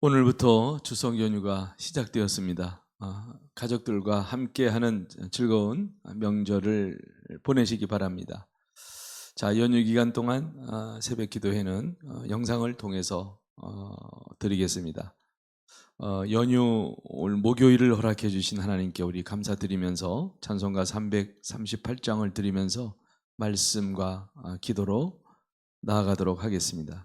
오늘부터 추석 연휴가 시작되었습니다. 가족들과 함께하는 즐거운 명절을 보내시기 바랍니다. 자, 연휴 기간 동안 새벽 기도회는 영상을 통해서 드리겠습니다. 연휴 오늘 목요일을 허락해 주신 하나님께 우리 감사드리면서 찬송가 338장을 드리면서 말씀과 기도로 나아가도록 하겠습니다.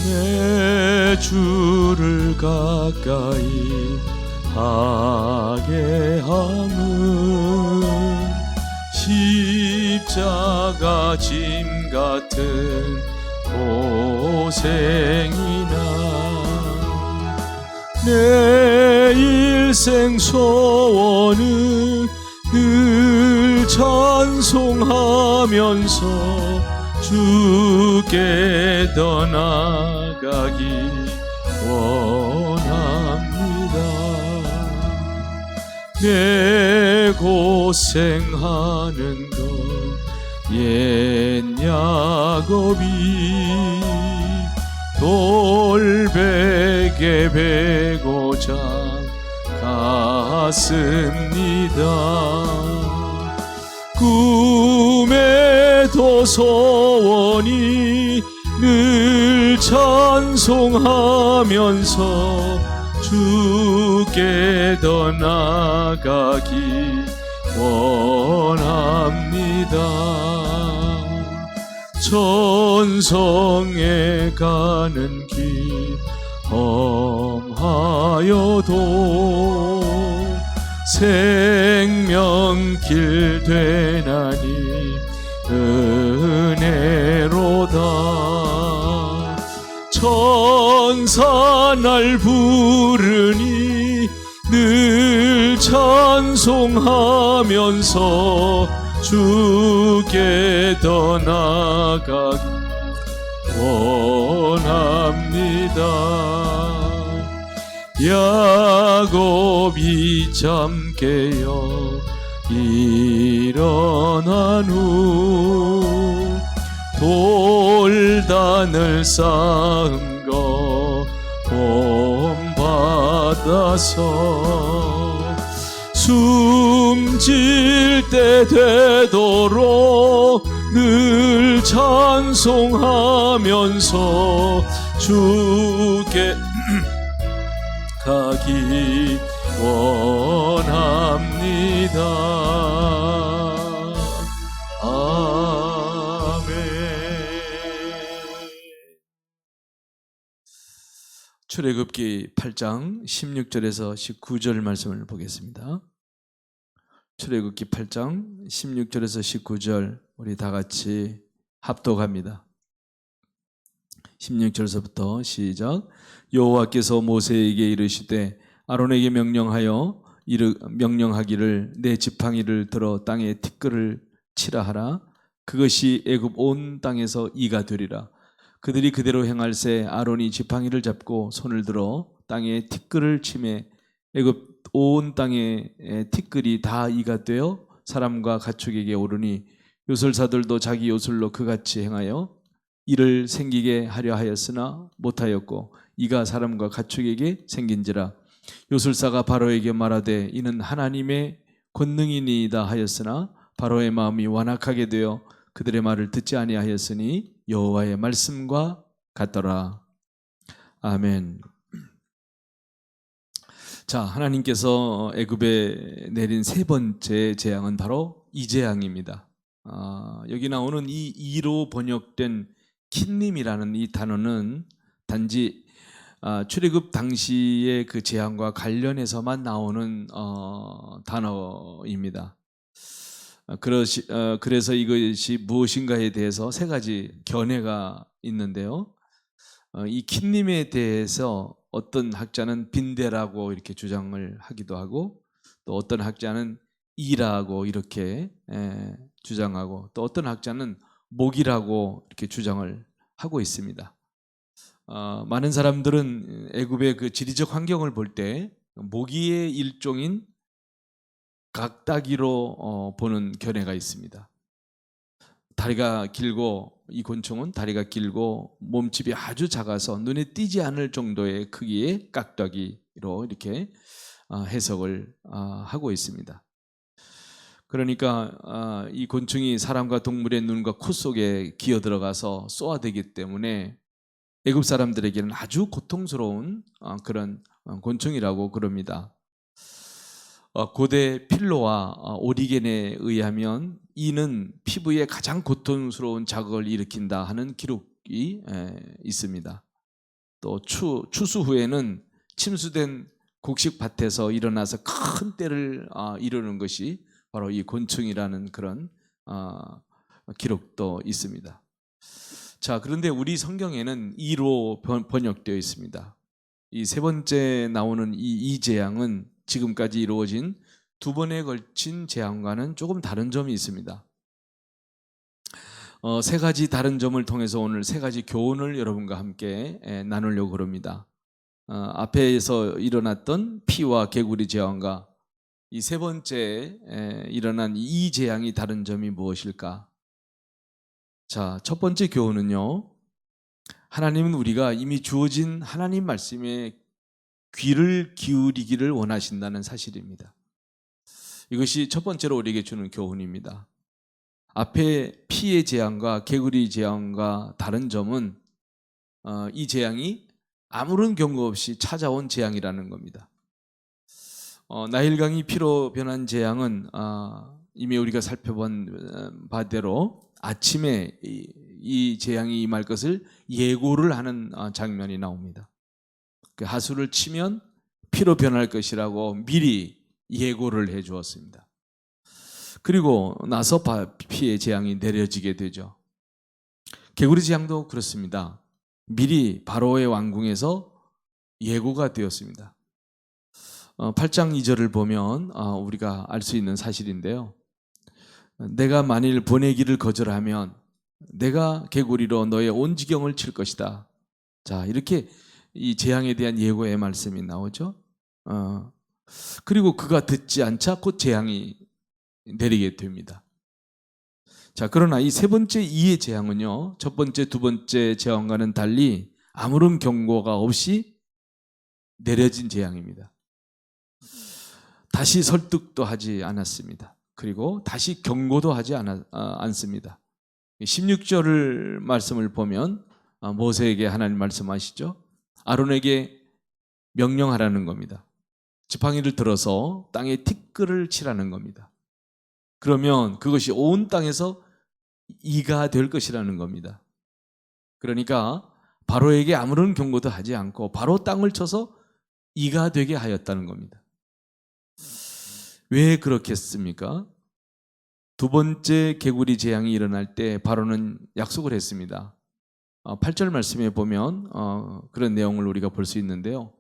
내 주를 가까이 하게 함은 십자가 짐 같은 고생이나 내 일생 소원은 늘 찬송하면서 주께 떠나가기 원합니다. 내 고생하는 것 옛 야곱이 돌베개 베고자 갔습니다. 꿈에도 소원이 늘 찬송하면서 주께 더 나가기 원합니다. 천성에 가는 길 험하여도 생명길 되나니 은혜로다. 천사 날 부르니 늘 찬송하면서 주께 더 나아가기 원합니다. 야곱이 잠 깨어 일어난 후 돌단을 쌓은 거 본받아서 숨질 때 되도록 늘 찬송하면서 주께 가기 원합니다. 아멘. 출애굽기 8장 16절에서 19절 말씀을 보겠습니다. 출애굽기 8장 16절에서 19절 우리 다 같이 합독합니다. 16절서부터 시작. 여호와께서 모세에게 이르시되 아론에게 명령하기를 내 지팡이를 들어 땅에 티끌을 치라 하라. 그것이 애굽 온 땅에서 이가 되리라. 그들이 그대로 행할세 아론이 지팡이를 잡고 손을 들어 땅에 티끌을 치매 애굽 온 땅에 티끌이 다 이가 되어 사람과 가축에게 오르니 요술사들도 자기 요술로 그같이 행하여 이를 생기게 하려 하였으나 못하였고 이가 사람과 가축에게 생긴지라. 요술사가 바로에게 말하되 이는 하나님의 권능이니이다 하였으나 바로의 마음이 완악하게 되어 그들의 말을 듣지 아니하였으니 여호와의 말씀과 같더라. 아멘. 자, 하나님께서 애굽에 내린 세 번째 재앙은 바로 이 재앙입니다. 여기 나오는 이 이로 번역된 킨님이라는 이 단어는 단지 출애굽 당시의 그 재앙과 관련해서만 나오는 단어입니다. 그래서 이것이 무엇인가에 대해서 세 가지 견해가 있는데요. 이 킨님에 대해서 어떤 학자는 빈대라고 이렇게 주장을 하기도 하고 또 어떤 학자는 이라고 이렇게 주장하고 또 어떤 학자는 목이라고 이렇게 주장을 하고 있습니다. 많은 사람들은 애굽의 그 지리적 환경을 볼 때 모기의 일종인 각다기로 보는 견해가 있습니다. 다리가 길고, 이 곤충은 다리가 길고 몸집이 아주 작아서 눈에 띄지 않을 정도의 크기의 깍다기로 이렇게 해석을 하고 있습니다. 그러니까 이 곤충이 사람과 동물의 눈과 코 속에 기어 들어가서 쏘아대기 때문에 애굽 사람들에게는 아주 고통스러운 그런 곤충이라고 그럽니다. 고대 필로와 오리겐에 의하면 이는 피부에 가장 고통스러운 자극을 일으킨다 하는 기록이 있습니다. 또 추수 후에는 침수된 곡식밭에서 일어나서 큰 떼를 이루는 것이 바로 이 곤충이라는 그런 기록도 있습니다. 자, 그런데 우리 성경에는 이로 번역되어 있습니다. 이 세 번째 나오는 이 재앙은 지금까지 이루어진 두 번에 걸친 재앙과는 조금 다른 점이 있습니다. 세 가지 다른 점을 통해서 오늘 세 가지 교훈을 여러분과 함께 나누려고 합니다. 앞에서 일어났던 피와 개구리 재앙과 이 세 번째 일어난 이 재앙이 다른 점이 무엇일까? 자, 첫 번째 교훈은요. 하나님은 우리가 이미 주어진 하나님 말씀에 귀를 기울이기를 원하신다는 사실입니다. 이것이 첫 번째로 우리에게 주는 교훈입니다. 앞에 피의 재앙과 개구리 재앙과 다른 점은 이 재앙이 아무런 경고 없이 찾아온 재앙이라는 겁니다. 나일강이 피로 변한 재앙은 이미 우리가 살펴본 바대로 아침에 이 재앙이 임할 것을 예고를 하는 장면이 나옵니다. 그 하수를 치면 피로 변할 것이라고 미리 예고를 해 주었습니다. 그리고 나서 피의 재앙이 내려지게 되죠. 개구리 재앙도 그렇습니다. 미리 바로의 왕궁에서 예고가 되었습니다. 8장 2절을 보면 우리가 알 수 있는 사실인데요. 내가 만일 보내기를 거절하면 내가 개구리로 너의 온 지경을 칠 것이다. 자, 이렇게 이 재앙에 대한 예고의 말씀이 나오죠. 그리고 그가 듣지 않자 곧 재앙이 내리게 됩니다. 자, 그러나 이 세 번째 이의 재앙은요, 첫 번째, 두 번째 재앙과는 달리 아무런 경고가 없이 내려진 재앙입니다. 다시 설득도 하지 않았습니다. 그리고 다시 경고도 하지 않습니다. 16절 말씀을 보면 모세에게 하나님 말씀하시죠. 아론에게 명령하라는 겁니다. 지팡이를 들어서 땅에 티끌을 치라는 겁니다. 그러면 그것이 온 땅에서 이가 될 것이라는 겁니다. 그러니까 바로에게 아무런 경고도 하지 않고 바로 땅을 쳐서 이가 되게 하였다는 겁니다. 왜 그렇겠습니까? 두 번째 개구리 재앙이 일어날 때 바로는 약속을 했습니다. 8절 말씀에 보면 그런 내용을 우리가 볼 수 있는데요.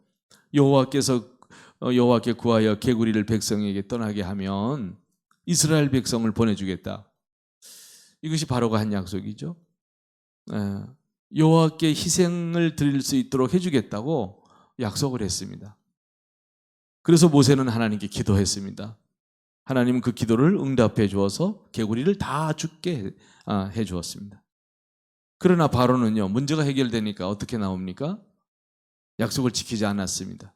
여호와께 구하여 개구리를 백성에게 떠나게 하면 이스라엘 백성을 보내주겠다. 이것이 바로가 한 약속이죠. 여호와께 희생을 드릴 수 있도록 해주겠다고 약속을 했습니다. 그래서 모세는 하나님께 기도했습니다. 하나님은 그 기도를 응답해 주어서 개구리를 다 죽게 해 주었습니다. 그러나 바로는요, 문제가 해결되니까 어떻게 나옵니까? 약속을 지키지 않았습니다.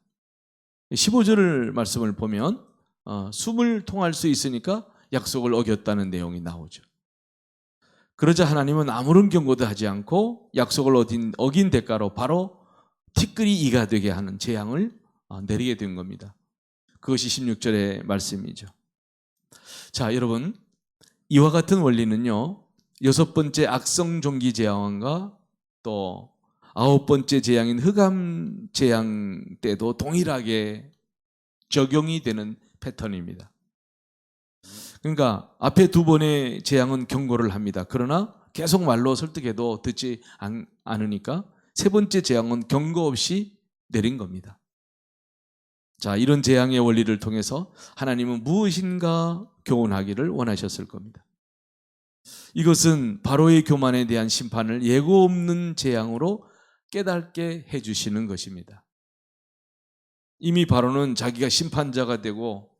15절 말씀을 보면 숨을 통할 수 있으니까 약속을 어겼다는 내용이 나오죠. 그러자 하나님은 아무런 경고도 하지 않고 약속을 어긴 대가로 바로 티끌이 이가 되게 하는 재앙을 내리게 된 겁니다. 그것이 16절의 말씀이죠. 자, 여러분, 이와 같은 원리는요, 여섯 번째 악성 종기 재앙과 또 아홉 번째 재앙인 흑암 재앙 때도 동일하게 적용이 되는 패턴입니다. 그러니까 앞에 두 번의 재앙은 경고를 합니다. 그러나 계속 말로 설득해도 듣지 않으니까 세 번째 재앙은 경고 없이 내린 겁니다. 자, 이런 재앙의 원리를 통해서 하나님은 무엇인가 교훈하기를 원하셨을 겁니다. 이것은 바로의 교만에 대한 심판을 예고 없는 재앙으로 깨닫게 해주시는 것입니다. 이미 바로는 자기가 심판자가 되고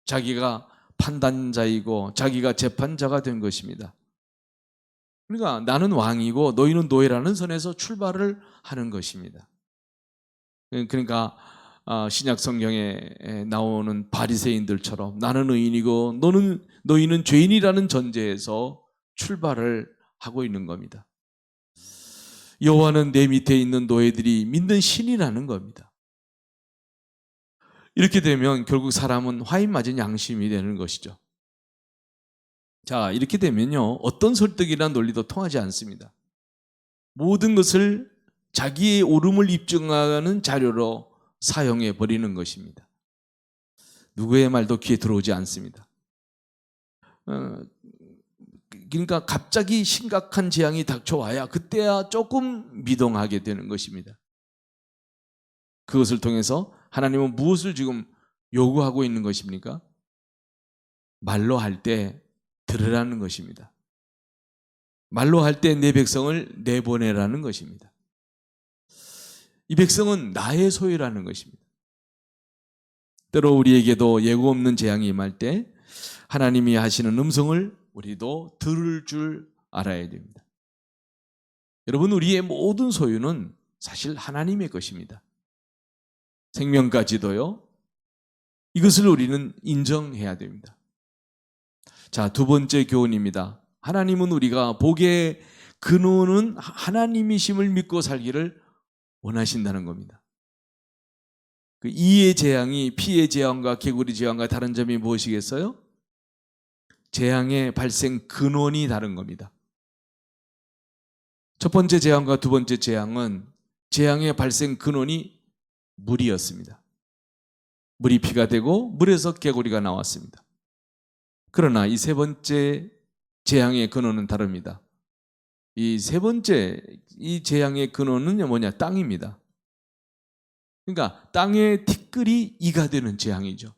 자기가 판단자이고 자기가 재판자가 된 것입니다. 그러니까 나는 왕이고 너희는 노예라는 선에서 출발을 하는 것입니다. 그러니까 신약 성경에 나오는 바리새인들처럼 나는 의인이고 너희는 죄인이라는 전제에서 출발을 하고 있는 겁니다. 여호와는 내 밑에 있는 노예들이 믿는 신이라는 겁니다. 이렇게 되면 결국 사람은 화인 맞은 양심이 되는 것이죠. 자, 이렇게 되면요, 어떤 설득이나 논리도 통하지 않습니다. 모든 것을 자기의 옳음을 입증하는 자료로 사용해 버리는 것입니다. 누구의 말도 귀에 들어오지 않습니다. 그러니까 갑자기 심각한 재앙이 닥쳐와야 그때야 조금 미동하게 되는 것입니다. 그것을 통해서 하나님은 무엇을 지금 요구하고 있는 것입니까? 말로 할 때 들으라는 것입니다. 말로 할 때 내 백성을 내보내라는 것입니다. 이 백성은 나의 소유라는 것입니다. 때로 우리에게도 예고 없는 재앙이 임할 때 하나님이 하시는 음성을 우리도 들을 줄 알아야 됩니다. 여러분, 우리의 모든 소유는 사실 하나님의 것입니다. 생명까지도요. 이것을 우리는 인정해야 됩니다. 자, 두 번째 교훈입니다. 하나님은 우리가 복의 근원은 하나님이심을 믿고 살기를 원하신다는 겁니다. 그 이의 재앙이 피의 재앙과 개구리 재앙과 다른 점이 무엇이겠어요? 재앙의 발생 근원이 다른 겁니다. 첫 번째 재앙과 두 번째 재앙은 재앙의 발생 근원이 물이었습니다. 물이 피가 되고 물에서 개구리가 나왔습니다. 그러나 이 세 번째 재앙의 근원은 다릅니다. 이 세 번째 이 재앙의 근원은 뭐냐? 땅입니다. 그러니까 땅의 티끌이 이가 되는 재앙이죠.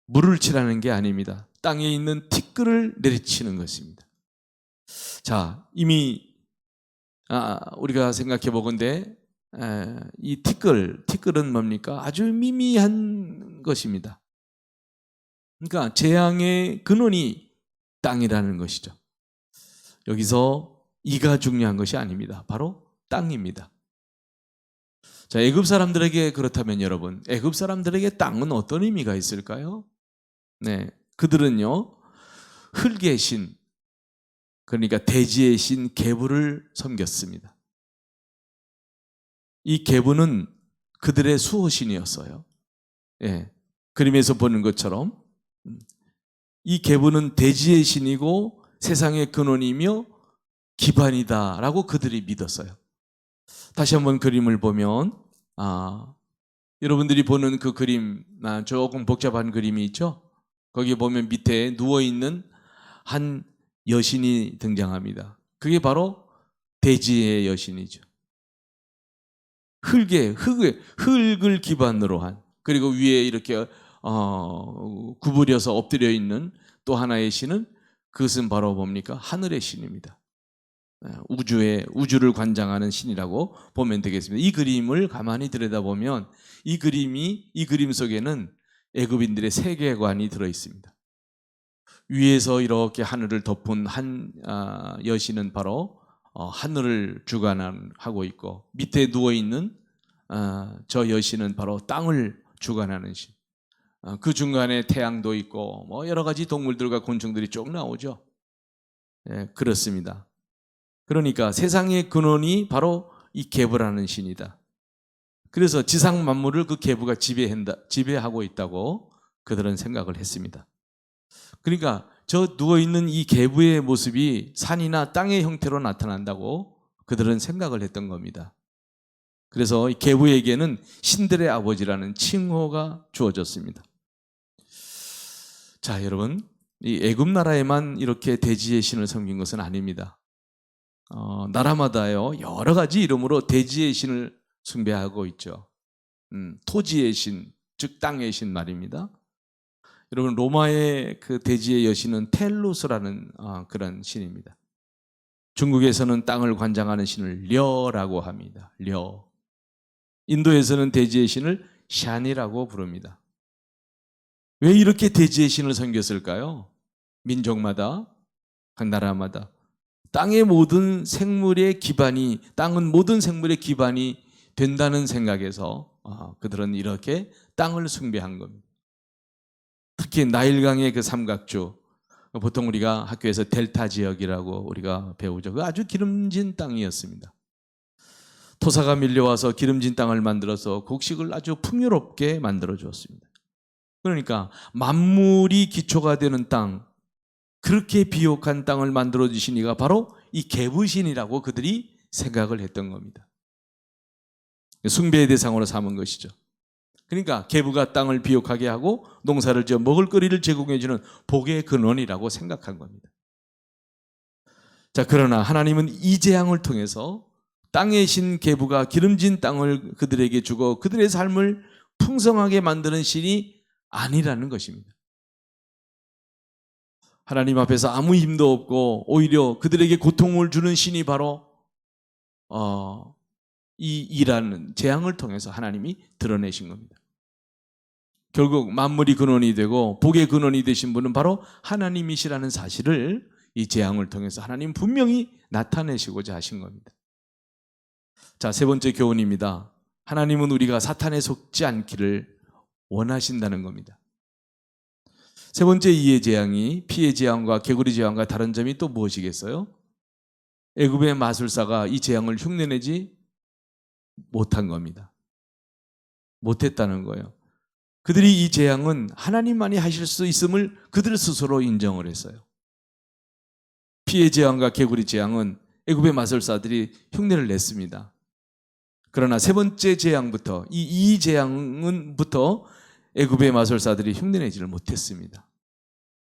물을 치라는 게 아닙니다. 땅에 있는 티끌을 내리치는 것입니다. 자, 이미 우리가 생각해 보건대 이 티끌은 뭡니까? 아주 미미한 것입니다. 그러니까 재앙의 근원이 땅이라는 것이죠. 여기서 이가 중요한 것이 아닙니다. 바로 땅입니다. 자, 애굽 사람들에게 그렇다면 여러분, 애굽 사람들에게 땅은 어떤 의미가 있을까요? 네, 그들은요 흙의 신, 그러니까 대지의 신 게부를 섬겼습니다. 이 게부는 그들의 수호신이었어요. 예, 그림에서 보는 것처럼 이 게부는 대지의 신이고 세상의 근원이며 기반이다라고 그들이 믿었어요. 다시 한번 그림을 보면 여러분들이 보는 그 그림 조금 복잡한 그림이 있죠? 거기 보면 밑에 누워있는 한 여신이 등장합니다. 그게 바로 대지의 여신이죠. 흙을 기반으로 한, 그리고 위에 이렇게 구부려서 엎드려 있는 또 하나의 신은 그것은 바로 뭡니까? 하늘의 신입니다. 우주를 관장하는 신이라고 보면 되겠습니다. 이 그림을 가만히 들여다보면 이 그림 속에는 애굽인들의 세계관이 들어 있습니다. 위에서 이렇게 하늘을 덮은 한 여신은 바로 하늘을 주관하고 있고, 밑에 누워 있는 저 여신은 바로 땅을 주관하는 신. 그 중간에 태양도 있고 뭐 여러 가지 동물들과 곤충들이 쭉 나오죠. 예, 그렇습니다. 그러니까 세상의 근원이 바로 이 게부라는 신이다. 그래서 지상 만물을 그 게부가 지배하고 있다고 그들은 생각을 했습니다. 그러니까 저 누워있는 이 게부의 모습이 산이나 땅의 형태로 나타난다고 그들은 생각을 했던 겁니다. 그래서 이 게부에게는 신들의 아버지라는 칭호가 주어졌습니다. 자, 여러분, 이 애굽 나라에만 이렇게 대지의 신을 섬긴 것은 아닙니다. 나라마다요 여러 가지 이름으로 대지의 신을 숭배하고 있죠. 토지의 신, 즉 땅의 신 말입니다. 여러분, 로마의 그 대지의 여신은 텔루스라는 그런 신입니다. 중국에서는 땅을 관장하는 신을 려라고 합니다. 려. 인도에서는 대지의 신을 샨이라고 부릅니다. 왜 이렇게 대지의 신을 섬겼을까요? 민족마다, 각 나라마다 땅의 모든 생물의 기반이, 땅은 모든 생물의 기반이 된다는 생각에서 그들은 이렇게 땅을 숭배한 겁니다. 특히 나일강의 그 삼각주, 보통 우리가 학교에서 델타 지역이라고 우리가 배우죠. 그 아주 기름진 땅이었습니다. 토사가 밀려와서 기름진 땅을 만들어서 곡식을 아주 풍요롭게 만들어 주었습니다. 그러니까 만물이 기초가 되는 땅, 그렇게 비옥한 땅을 만들어 주신 이가 바로 이 계부신이라고 그들이 생각을 했던 겁니다. 숭배의 대상으로 삼은 것이죠. 그러니까 계부가 땅을 비옥하게 하고 농사를 지어 먹을거리를 제공해 주는 복의 근원이라고 생각한 겁니다. 자, 그러나 하나님은 이 재앙을 통해서 땅의 신 계부가 기름진 땅을 그들에게 주고 그들의 삶을 풍성하게 만드는 신이 아니라는 것입니다. 하나님 앞에서 아무 힘도 없고 오히려 그들에게 고통을 주는 신이 바로 이 일하는 재앙을 통해서 하나님이 드러내신 겁니다. 결국 만물이 근원이 되고 복의 근원이 되신 분은 바로 하나님이시라는 사실을 이 재앙을 통해서 하나님 분명히 나타내시고자 하신 겁니다. 자, 세 번째 교훈입니다. 하나님은 우리가 사탄에 속지 않기를 원하신다는 겁니다. 세 번째 이의 재앙이 피의 재앙과 개구리 재앙과 다른 점이 또 무엇이겠어요? 애굽의 마술사가 이 재앙을 흉내내지 못한 겁니다. 못했다는 거예요. 그들이 이 재앙은 하나님만이 하실 수 있음을 그들 스스로 인정을 했어요. 피의 재앙과 개구리 재앙은 애굽의 마술사들이 흉내를 냈습니다. 그러나 세 번째 재앙부터 이 재앙은부터 애굽의 마술사들이 흉내내지를 못했습니다.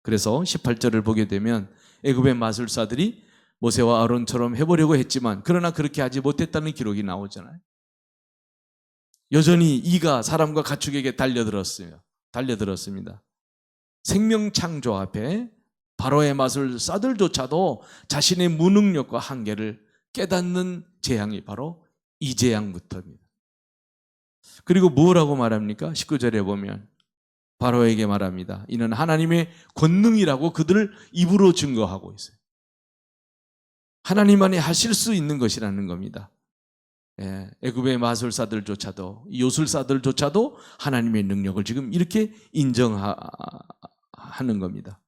그래서 18절을 보게 되면 애굽의 마술사들이 모세와 아론처럼 해보려고 했지만 그러나 그렇게 하지 못했다는 기록이 나오잖아요. 여전히 이가 사람과 가축에게 달려들었습니다. 생명창조 앞에 바로의 마술사들조차도 자신의 무능력과 한계를 깨닫는 재앙이 바로 이 재앙부터입니다. 그리고 뭐라고 말합니까? 19절에 보면 바로에게 말합니다. 이는 하나님의 권능이라고 그들을 입으로 증거하고 있어요. 하나님만이 하실 수 있는 것이라는 겁니다. 애굽의 마술사들조차도 요술사들조차도 하나님의 능력을 지금 이렇게 인정하는 겁니다.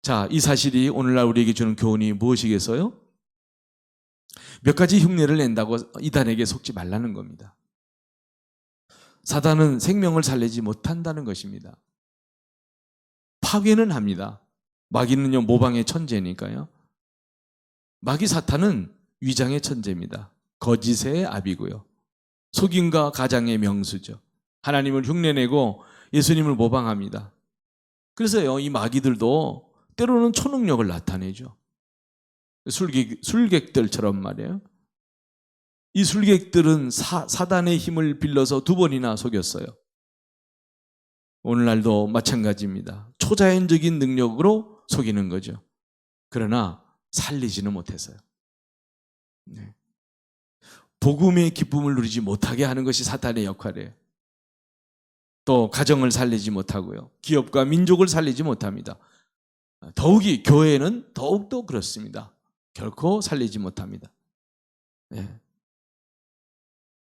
자, 이 사실이 오늘날 우리에게 주는 교훈이 무엇이겠어요? 몇 가지 흉내를 낸다고 이단에게 속지 말라는 겁니다. 사단은 생명을 살리지 못한다는 것입니다. 파괴는 합니다. 마귀는요, 모방의 천재니까요. 마귀 사탄은 위장의 천재입니다. 거짓의 압이고요. 속임과 가장의 명수죠. 하나님을 흉내내고 예수님을 모방합니다. 그래서요, 이 마귀들도 때로는 초능력을 나타내죠. 술객들처럼 말이에요. 이 술객들은 사단의 힘을 빌려서 2번이나 속였어요. 오늘날도 마찬가지입니다. 초자연적인 능력으로 속이는 거죠. 그러나 살리지는 못했어요. 네. 복음의 기쁨을 누리지 못하게 하는 것이 사탄의 역할이에요. 또 가정을 살리지 못하고요. 기업과 민족을 살리지 못합니다. 더욱이 교회는 더욱더 그렇습니다. 결코 살리지 못합니다. 네.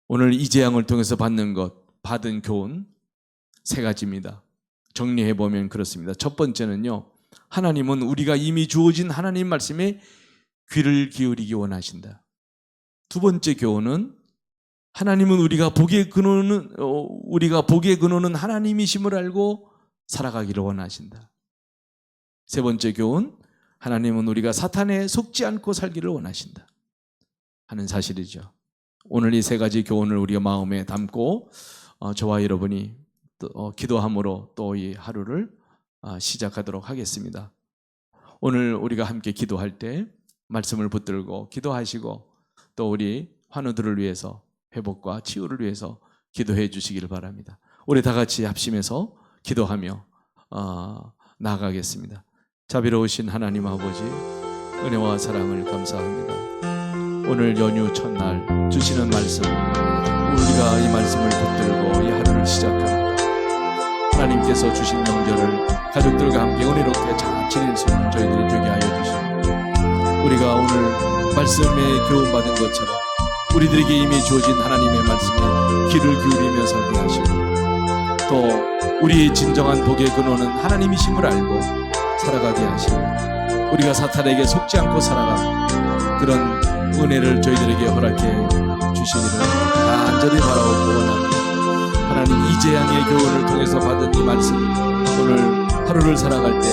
오늘 이 재앙을 통해서 받은 교훈 3가지입니다. 정리해보면 그렇습니다. 첫 번째는요, 하나님은 우리가 이미 주어진 하나님 말씀에 귀를 기울이기 원하신다. 두 번째 교훈은 하나님은 우리가 복의 근원은 하나님이심을 알고 살아가기를 원하신다. 세 번째 교훈, 하나님은 우리가 사탄에 속지 않고 살기를 원하신다 하는 사실이죠. 오늘 이 3가지 교훈을 우리가 마음에 담고 저와 여러분이 기도함으로 또 이 하루를 시작하도록 하겠습니다. 오늘 우리가 함께 기도할 때 말씀을 붙들고 기도하시고 또 우리 환우들을 위해서 회복과 치유를 위해서 기도해 주시기를 바랍니다. 우리 다 같이 합심해서 기도하며 나아가겠습니다. 자비로우신 하나님 아버지, 은혜와 사랑을 감사합니다. 오늘 연휴 첫날 주시는 말씀, 우리가 이 말씀을 붙들고 이 하루를 시작합니다. 하나님께서 주신 명절을 가족들과 함께 은혜롭게 잘 지낼 수 있는 저희들이 되게 하여 주시고, 우리가 오늘 말씀에 교훈받은 것처럼 우리들에게 이미 주어진 하나님의 말씀에 귀를 기울이며 살게 하시고, 또 우리의 진정한 복의 근원은 하나님이심을 알고 살아가게 하시고, 우리가 사탄에게 속지 않고 살아가는 그런 은혜를 저희들에게 허락해 주시기를 간절히 바라고 원합니다. 하나님, 이재양의 교훈을 통해서 받은 이 말씀, 오늘 하루를 살아갈 때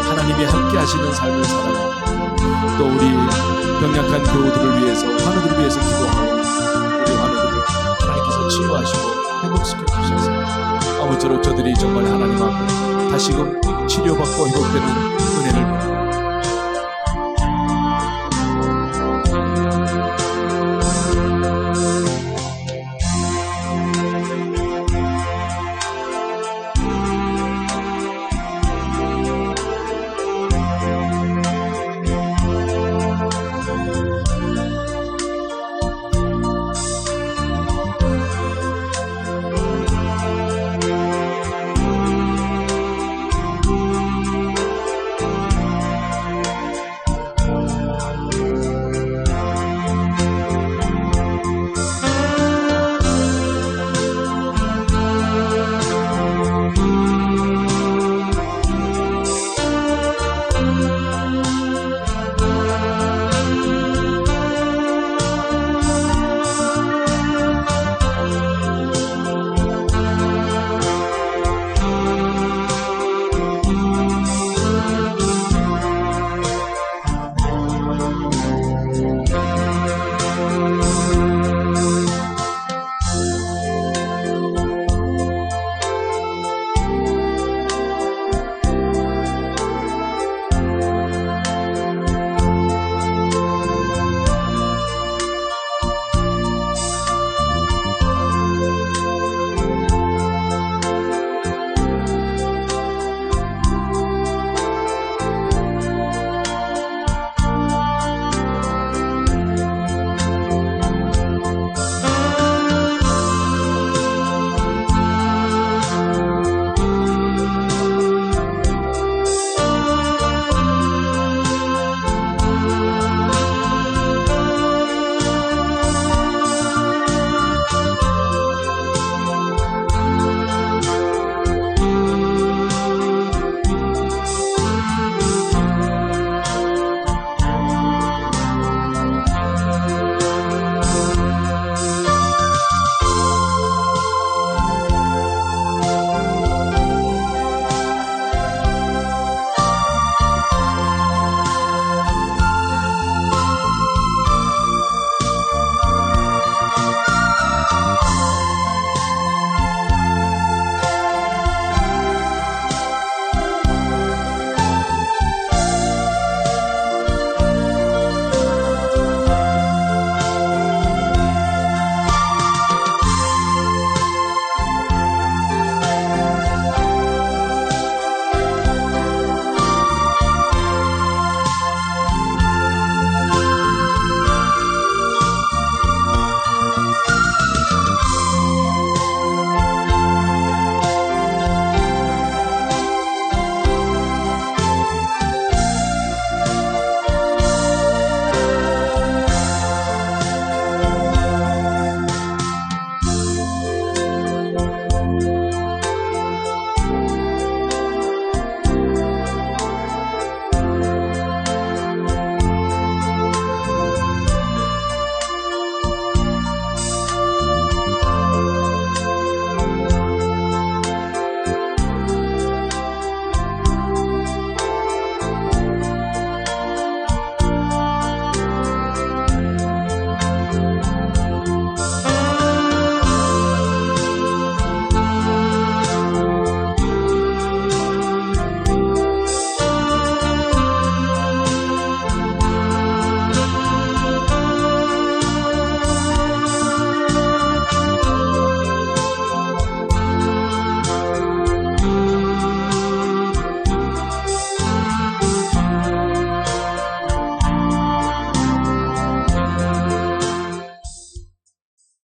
하나님이 함께 하시는 삶을 살아가고, 또 우리 병약한 교우들을 위해서, 환우들을 위해서 기도하고, 우리 환우들을 하나님께서 치유하시고 회복시켜 주셔서 아무쪼록 저들이 정말 하나님 앞에 다시금 치료받고 회복되는 은혜를